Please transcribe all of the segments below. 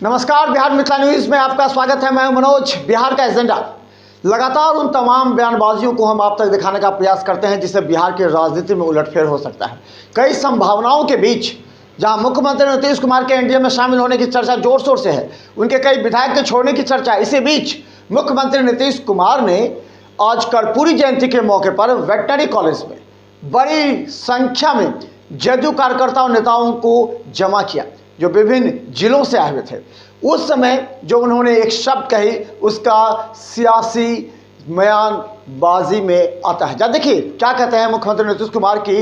नमस्कार, बिहार मिथिला न्यूज में आपका स्वागत है। मैं मनोज। बिहार का एजेंडा लगातार उन तमाम बयानबाजियों को हम आप तक दिखाने का प्रयास करते हैं जिससे बिहार की राजनीति में उलटफेर हो सकता है। कई संभावनाओं के बीच जहां मुख्यमंत्री नीतीश कुमार के एनडीए में शामिल होने की चर्चा जोर शोर से है, उनके कई विधायक के छोड़ने की चर्चा। इसी बीच मुख्यमंत्री नीतीश कुमार ने आज कर्पूरी जयंती के मौके पर वेटनरी कॉलेज में बड़ी संख्या में जदयू कार्यकर्ताओं नेताओं को जमा किया जो विभिन्न जिलों से आए हुए थे। उस समय जो उन्होंने एक शब्द कही उसका सियासी बयानबाजी में आता है। जब देखिए क्या कहते हैं मुख्यमंत्री नीतीश कुमार की,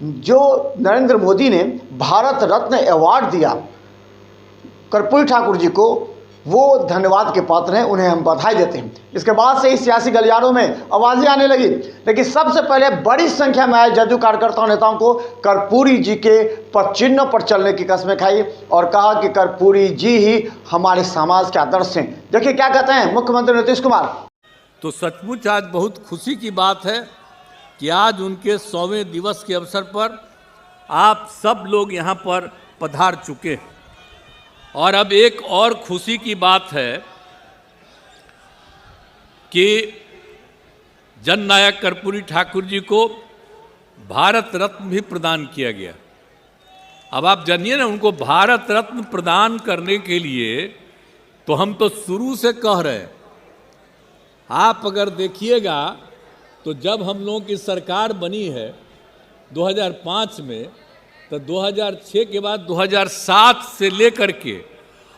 जो नरेंद्र मोदी ने भारत रत्न अवार्ड दिया कर्पूरी ठाकुर जी को, वो धन्यवाद के पात्र हैं, उन्हें हम बधाई देते हैं। इसके बाद से ही सियासी गलियारों में आवाज़ें आने लगी, लेकिन सबसे पहले बड़ी संख्या में आए जदयू कार्यकर्ताओं नेताओं को कर्पूरी जी के पद चिन्ह पर चलने की कसमें खाई और कहा कि कर्पूरी जी ही हमारे समाज के आदर्श हैं। देखिए क्या कहते हैं मुख्यमंत्री नीतीश कुमार। तो सचमुच आज बहुत खुशी की बात है कि आज उनके 100वें दिवस के अवसर पर आप सब लोग यहाँ पर पधार चुके हैं। और अब एक और खुशी की बात है कि जननायक कर्पूरी ठाकुर जी को भारत रत्न भी प्रदान किया गया। अब आप जानिए ना, उनको भारत रत्न प्रदान करने के लिए तो हम तो शुरू से कह रहे हैं। आप अगर देखिएगा तो जब हम लोगों की सरकार बनी है 2005 में, तो 2006 के बाद 2007 से लेकर के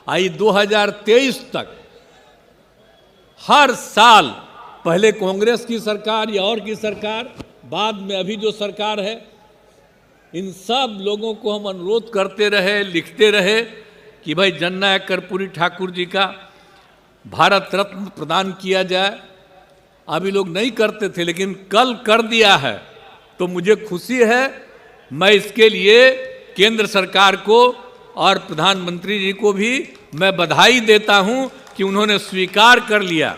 आई 2023 तक हर साल, पहले कांग्रेस की सरकार या और की सरकार, बाद में अभी जो सरकार है, इन सब लोगों को हम अनुरोध करते रहे, लिखते रहे कि भाई जननायक कर्पूरी ठाकुर जी का भारत रत्न प्रदान किया जाए। अभी लोग नहीं करते थे, लेकिन कल कर दिया है तो मुझे खुशी है। मैं इसके लिए केंद्र सरकार को और प्रधानमंत्री जी को भी मैं बधाई देता हूं कि उन्होंने स्वीकार कर लिया।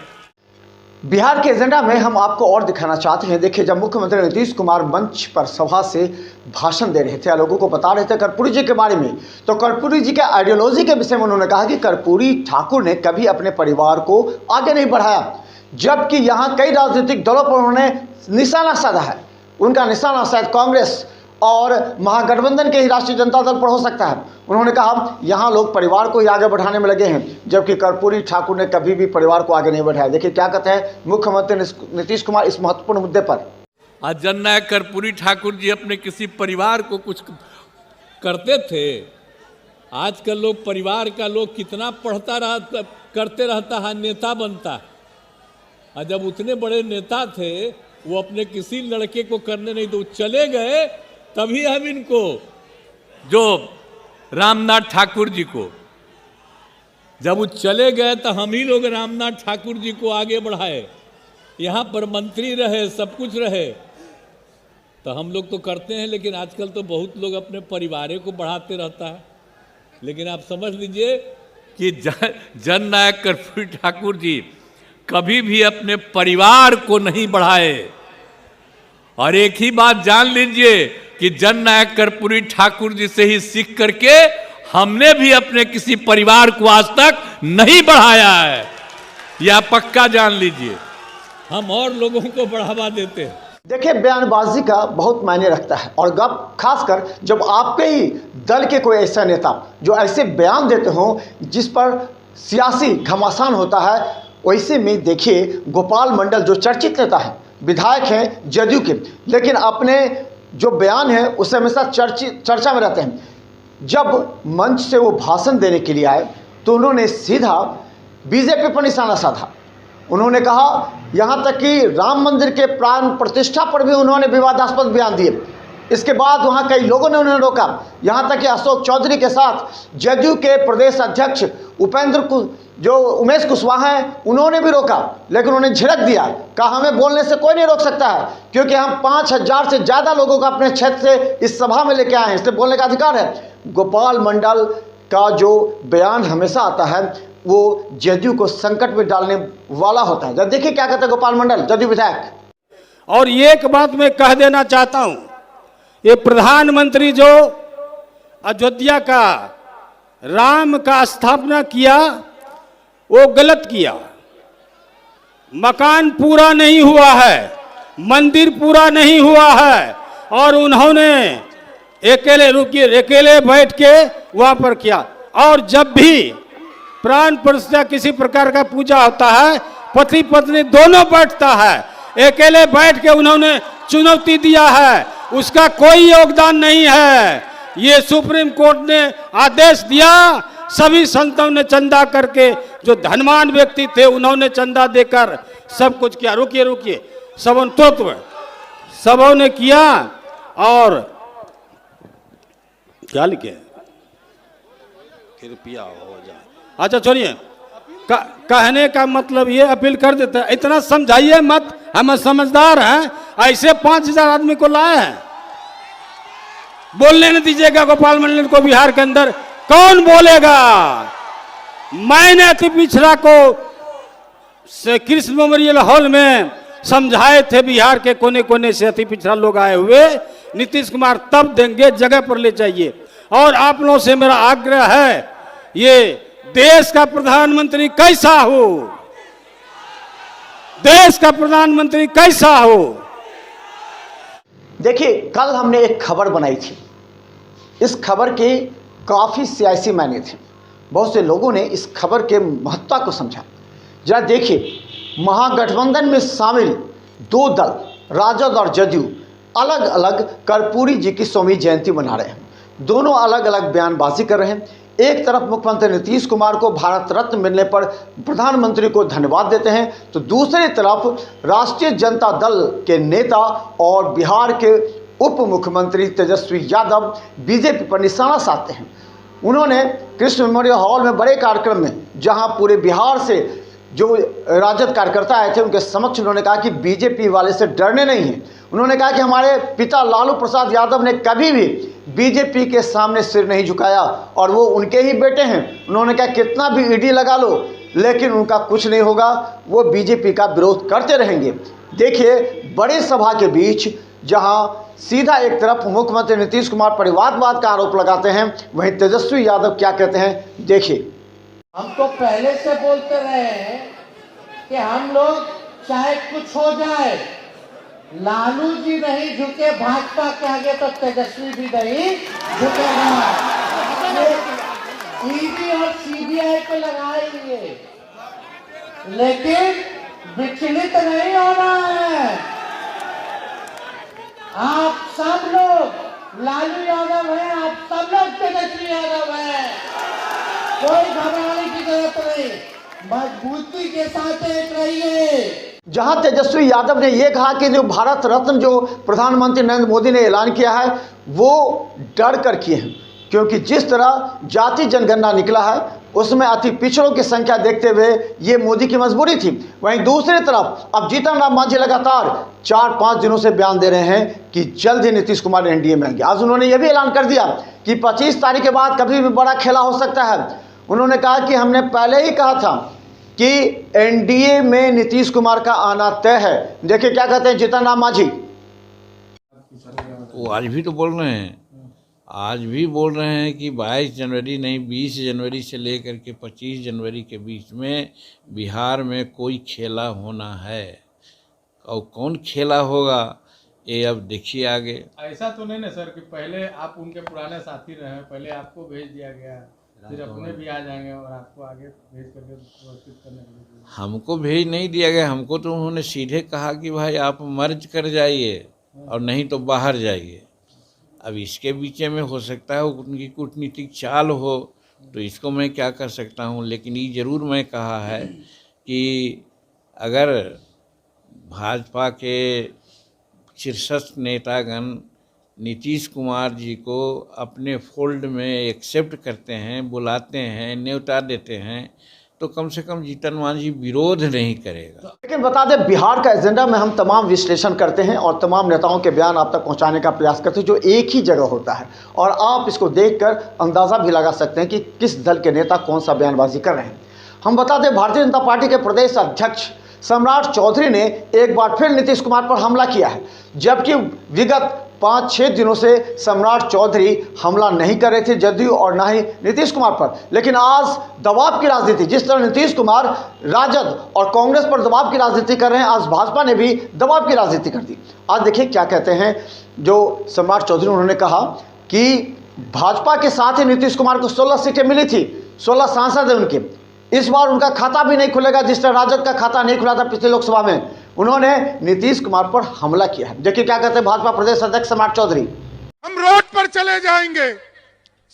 बिहार के एजेंडा में हम आपको और दिखाना चाहते हैं। देखिए, जब मुख्यमंत्री नीतीश कुमार मंच पर सभा से भाषण दे रहे थे, लोगों को बता रहे थे कर्पूरी जी के बारे में, तो कर्पूरी जी के आइडियोलॉजी के विषय में उन्होंने कहा कि कर्पूरी ठाकुर ने कभी अपने परिवार को आगे नहीं बढ़ाया, जबकि यहाँ कई राजनीतिक दलों पर उन्होंने निशाना साधा है। उनका निशाना शायद कांग्रेस और महागठबंधन के ही राष्ट्रीय जनता दल पर हो सकता है। उन्होंने कहा यहाँ लोग परिवार को ही आगे बढ़ाने में लगे हैं, जबकि कर्पूरी ठाकुर ने कभी भी परिवार को आगे नहीं बढ़ाया। देखिए क्या कहते हैं मुख्यमंत्री नीतीश कुमार इस महत्वपूर्ण मुद्दे पर। आज जननायक कर्पूरी ठाकुर जी अपने किसी परिवार को कुछ करते थे। आजकल लोग परिवार का लोग कितना करते रहता है, नेता बनता है। और जब उतने बड़े नेता थे, वो अपने किसी लड़के को करने नहीं तो चले गए, तभी हम इनको, जो रामनाथ ठाकुर जी को, जब वो चले गए तो हम ही लोग रामनाथ ठाकुर जी को आगे बढ़ाए। यहाँ पर मंत्री रहे, सब कुछ रहे, तो हम लोग तो करते हैं, लेकिन आजकल तो बहुत लोग अपने परिवार को बढ़ाते रहता है। लेकिन आप समझ लीजिए कि जननायक कर्पूरी ठाकुर जी कभी भी अपने परिवार को नहीं बढ़ाए। और एक ही बात जान लीजिए कि जननायक कर्पूरी ठाकुर जी से ही सीख करके हमने भी अपने किसी परिवार को आज तक नहीं बढ़ाया है। यह पक्का जान लीजिए, हम और लोगों को बढ़ावा देते हैं। देखिए, बयानबाजी का बहुत मायने रखता है, और खासकर जब आपके ही दल के कोई ऐसा नेता जो ऐसे बयान देते हो जिस पर सियासी घमासान होता है। वैसे में देखिए, गोपाल मंडल जो चर्चित नेता है, विधायक हैं जदयू के, लेकिन अपने जो बयान है उससे हमेशा चर्चा में रहते हैं। जब मंच से वो भाषण देने के लिए आए तो उन्होंने सीधा बीजेपी पर निशाना साधा। उन्होंने कहा, यहाँ तक कि राम मंदिर के प्राण प्रतिष्ठा पर भी उन्होंने विवादास्पद बयान दिए। इसके बाद वहाँ कई लोगों ने उन्हें रोका, यहाँ तक कि अशोक चौधरी के साथ जदयू के प्रदेश अध्यक्ष उमेश कुशवाहा हैं, उन्होंने भी रोका, लेकिन उन्होंने झिड़क दिया, कहा हमें बोलने से कोई नहीं रोक सकता है, क्योंकि हम 5000 से ज़्यादा लोगों को अपने क्षेत्र से इस सभा में लेके आए हैं, इसलिए बोलने का अधिकार है। गोपाल मंडल का जो बयान हमेशा आता है वो जदयू को संकट में डालने वाला होता है। जब देखिए क्या कहते हैं गोपाल मंडल, जदयू विधायक। और एक बात मैं कह देना चाहता हूं, ये प्रधानमंत्री जो अयोध्या का राम का स्थापना किया वो गलत किया। मकान पूरा नहीं हुआ है, मंदिर पूरा नहीं हुआ है, और उन्होंने अकेले बैठ के वहां पर किया। और जब भी प्राण प्रतिष्ठा किसी प्रकार का पूजा होता है, पति पत्नी दोनों बैठता है, अकेले बैठ के उन्होंने चुनौती दिया है, उसका कोई योगदान नहीं है। ये सुप्रीम कोर्ट ने आदेश दिया, सभी संतों ने चंदा करके, जो धनवान व्यक्ति थे उन्होंने चंदा देकर सब कुछ किया। रुकिए सबों ने किया। और क्या लिखे कृपया हो जाए। अच्छा छोड़िए, कहने का मतलब ये अपील कर देते हैं, इतना समझाइए मत, हम समझदार हैं। ऐसे 5000 आदमी को लाए हैं, बोलने नहीं दीजिएगा गोपाल मंडल को। बिहार के अंदर कौन बोलेगा? मैंने अति पिछड़ा को कृष्ण मेमोरियल हॉल में समझाए थे, बिहार के कोने कोने से अति पिछड़ा लोग आए हुए। नीतीश कुमार तब देंगे, जगह पर ले जाइए। और आप लोगों से मेरा आग्रह है, ये देश का प्रधानमंत्री कैसा हो, देश का प्रधानमंत्री कैसा हो। देखिए, कल हमने एक खबर बनाई थी, इस खबर के काफ़ी सियासी मायने थे। बहुत से लोगों ने इस खबर के महत्व को समझा। जरा देखिए, महागठबंधन में शामिल दो दल राजद और जदयू अलग अलग कर्पूरी जी की 100वीं जयंती मना रहे हैं। दोनों अलग अलग बयानबाजी कर रहे हैं। एक तरफ मुख्यमंत्री नीतीश कुमार को भारत रत्न मिलने पर प्रधानमंत्री को धन्यवाद देते हैं, तो दूसरी तरफ राष्ट्रीय जनता दल के नेता और बिहार के उप मुख्यमंत्री तेजस्वी यादव बीजेपी पर निशाना साधते हैं। उन्होंने कृष्ण मेमोरियल हॉल में बड़े कार्यक्रम में, जहां पूरे बिहार से जो राजद कार्यकर्ता आए थे, उनके समक्ष उन्होंने कहा कि बीजेपी वाले से डरने नहीं है। उन्होंने कहा कि हमारे पिता लालू प्रसाद यादव ने कभी भी बीजेपी के सामने सिर नहीं झुकाया और वो उनके ही बेटे हैं। उन्होंने कहा कितना भी ईडी लगा लो, लेकिन उनका कुछ नहीं होगा, वो बीजेपी का विरोध करते रहेंगे। देखिए, बड़े सभा के बीच जहां सीधा एक तरफ मुख्यमंत्री नीतीश कुमार परिवारवाद का आरोप लगाते हैं, वहीं तेजस्वी यादव क्या कहते हैं, देखिए। हम तो पहले से बोलते रहे हैं कि हम लोग चाहे कुछ हो जाए, लालू जी नहीं झुके भाजपा के आगे तो तेजस्वी भी नहीं झुकेगा। ईडी और सीबीआई को लगाएंगे, लेकिन विचलित नहीं होना है। आप सब लोग लालू यादव हैं, आप सब लोग तेजस्वी यादव हैं, कोई घबराने की जरूरत नहीं, मजबूती के साथ एक रहिए। जहां तेजस्वी यादव ने यह कहा कि जो भारत रत्न जो प्रधानमंत्री नरेंद्र मोदी ने ऐलान किया है, वो डर कर किए हैं, क्योंकि जिस तरह जाति जनगणना निकला है उसमें अति पिछड़ों की संख्या देखते हुए ये मोदी की मजबूरी थी। वहीं दूसरी तरफ अब जीतन राम मांझी लगातार 4-5 दिनों से बयान दे रहे हैं कि जल्द ही नीतीश कुमार एनडीए में आएंगे। आज उन्होंने यह भी ऐलान कर दिया कि 25 तारीख के बाद कभी भी बड़ा खेला हो सकता है। उन्होंने कहा कि हमने पहले ही कहा था कि एनडीए में नीतीश कुमार का आना तय है। देखिए क्या कहते हैं जीतन राम मांझी। वो आज भी तो बोल रहे हैं, आज भी बोल रहे हैं कि 22 जनवरी नहीं 20 जनवरी से लेकर के 25 जनवरी के बीच में बिहार में कोई खेला होना है। और कौन खेला होगा ये अब देखिए आगे। ऐसा तो नहीं ना सर कि पहले आप उनके पुराने साथी रहे, पहले आपको भेज दिया गया, फिर अपने भी आ जाएंगे और आपको आगे भेज करके व्यवस्थित करने के लिए। हमको भेज नहीं दिया गया, हमको तो उन्होंने सीधे कहा कि भाई आप मर्ज कर जाइए और नहीं तो बाहर जाइए। अब इसके बीच में हो सकता है उनकी कूटनीतिक चाल हो, तो इसको मैं क्या कर सकता हूँ। लेकिन ये ज़रूर मैं कहा है कि अगर भाजपा के शीर्षस्थ नेतागण नीतीश कुमार जी को अपने फोल्ड में एक्सेप्ट करते हैं, बुलाते हैं, न्योता देते हैं, तो कम से कम जीतन मांझी विरोध नहीं करेगा। लेकिन बता दें, बिहार का एजेंडा में हम तमाम विश्लेषण करते हैं और तमाम नेताओं के बयान आप तक पहुंचाने का प्रयास करते हैं, जो एक ही जगह होता है। और आप इसको देखकर अंदाज़ा भी लगा सकते हैं कि किस दल के नेता कौन सा बयानबाजी कर रहे हैं। हम बता दें, भारतीय जनता पार्टी के प्रदेश अध्यक्ष सम्राट चौधरी ने एक बार फिर नीतीश कुमार पर हमला किया है, जबकि विगत 5-6 दिनों से सम्राट चौधरी हमला नहीं कर रहे थे जदयू और ना ही नीतीश कुमार पर, लेकिन आज दबाव की राजनीति, जिस तरह नीतीश कुमार राजद और कांग्रेस पर दबाव की राजनीति कर रहे हैं, आज भाजपा ने भी दबाव की राजनीति कर दी। आज देखिए क्या कहते हैं जो सम्राट चौधरी, उन्होंने कहा कि भाजपा के साथ ही नीतीश कुमार को 16 सीटें मिली थी, 16 सांसद हैं उनके, इस बार उनका खाता भी नहीं खुलेगा जिस तरह राजद का खाता नहीं खुला था पिछले लोकसभा में। उन्होंने नीतीश कुमार पर हमला किया है। देखिए क्या कहते हैं भाजपा प्रदेश अध्यक्ष सम्राट चौधरी। हम रोड पर चले जाएंगे,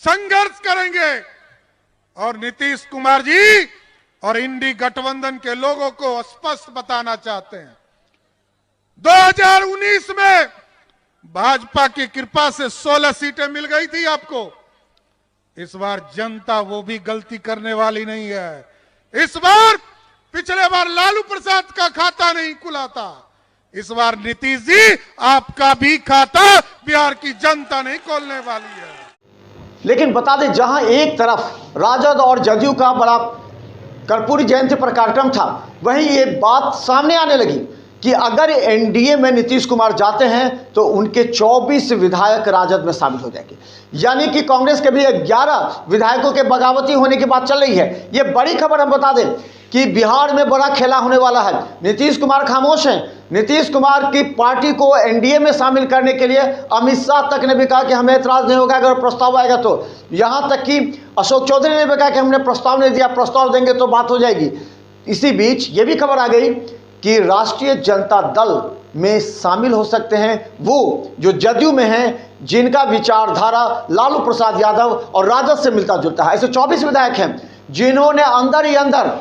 संघर्ष करेंगे और नीतीश कुमार जी और इंडी गठबंधन के लोगों को स्पष्ट बताना चाहते हैं, 2019 में भाजपा की कृपा से 16 सीटें मिल गई थी आपको। इस बार जनता वो भी गलती करने वाली नहीं है। इस बार पिछले बार लालू प्रसाद का खाता नहीं खुला था, इस बार नीतीश जी आपका भी खाता बिहार की जनता नहीं खोलने वाली है। लेकिन बता दें, जहां एक तरफ राजद और जदयू का बड़ा कर्पूरी जयंती पर कार्यक्रम था, वहीं ये बात सामने आने लगी कि अगर एनडीए में नीतीश कुमार जाते हैं तो उनके 24 विधायक राजद में शामिल हो जाएंगे, यानी कि कांग्रेस के भी 11 विधायकों के बगावती होने की बात चल रही है। ये बड़ी खबर हम बता दें कि बिहार में बड़ा खेला होने वाला है। नीतीश कुमार खामोश हैं। नीतीश कुमार की पार्टी को एनडीए में शामिल करने के लिए अमित शाह तक ने भी कहा कि हमें एतराज नहीं होगा अगर प्रस्ताव आएगा तो। यहाँ तक कि अशोक चौधरी ने भी कहा कि हमने प्रस्ताव नहीं दिया, प्रस्ताव देंगे तो बात हो जाएगी। इसी बीच ये भी खबर आ गई कि राष्ट्रीय जनता दल में शामिल हो सकते हैं वो जो जदयू में हैं, जिनका विचारधारा लालू प्रसाद यादव और राजद से मिलता जुलता है। ऐसे 24 विधायक हैं जिन्होंने अंदर ही अंदर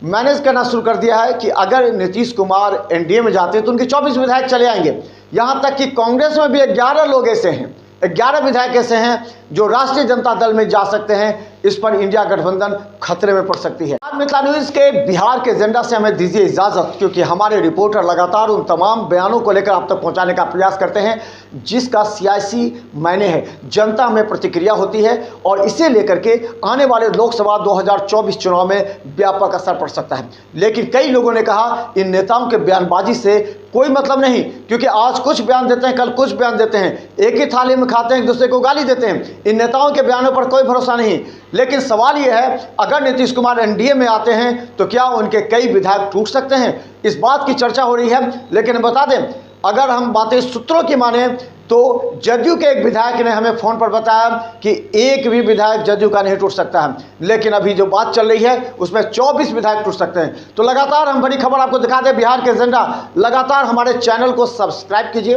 मैनेज करना शुरू कर दिया है कि अगर नीतीश कुमार एनडीए में जाते हैं तो उनके 24 विधायक चले आएंगे। यहाँ तक कि कांग्रेस में भी 11 लोग ऐसे हैं, 11 विधायक ऐसे हैं जो राष्ट्रीय जनता दल में जा सकते हैं। इस पर इंडिया गठबंधन खतरे में पड़ सकती है। आज मिथिला न्यूज़ के बिहार के एजेंडा से हमें दीजिए इजाजत, क्योंकि हमारे रिपोर्टर लगातार उन तमाम बयानों को लेकर आप तक पहुंचाने का प्रयास करते हैं जिसका सियासी मायने है, जनता में प्रतिक्रिया होती है और इसे लेकर के आने वाले लोकसभा 2024 चुनाव में व्यापक असर पड़ सकता है। लेकिन कई लोगों ने कहा इन नेताओं के बयानबाजी से कोई मतलब नहीं, क्योंकि आज कुछ बयान देते हैं, कल कुछ बयान देते हैं, एक ही थाली में खाते हैं, एक दूसरे को गाली देते हैं। इन नेताओं के बयानों पर कोई भरोसा नहीं। लेकिन सवाल यह है, अगर नीतीश कुमार एनडीए में आते हैं तो क्या उनके कई विधायक टूट सकते हैं? इस बात की चर्चा हो रही है। लेकिन बता दें, अगर हम बातें सूत्रों की माने तो जदयू के एक विधायक ने हमें फोन पर बताया कि एक भी विधायक जदयू का नहीं टूट सकता है। लेकिन अभी जो बात चल रही है उसमें 24 विधायक टूट सकते हैं। तो लगातार हम बड़ी खबर आपको दिखा दें, बिहार के एजेंडा। लगातार हमारे चैनल को सब्सक्राइब कीजिए,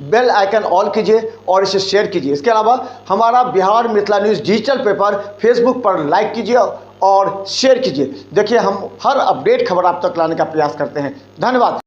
बेल आइकन ऑल कीजिए और इसे शेयर कीजिए। इसके अलावा हमारा Bihar Mithila news digital paper Facebook पर लाइक कीजिए और शेयर कीजिए। देखिए, हम हर अपडेट खबर आप तक लाने का प्रयास करते हैं। धन्यवाद।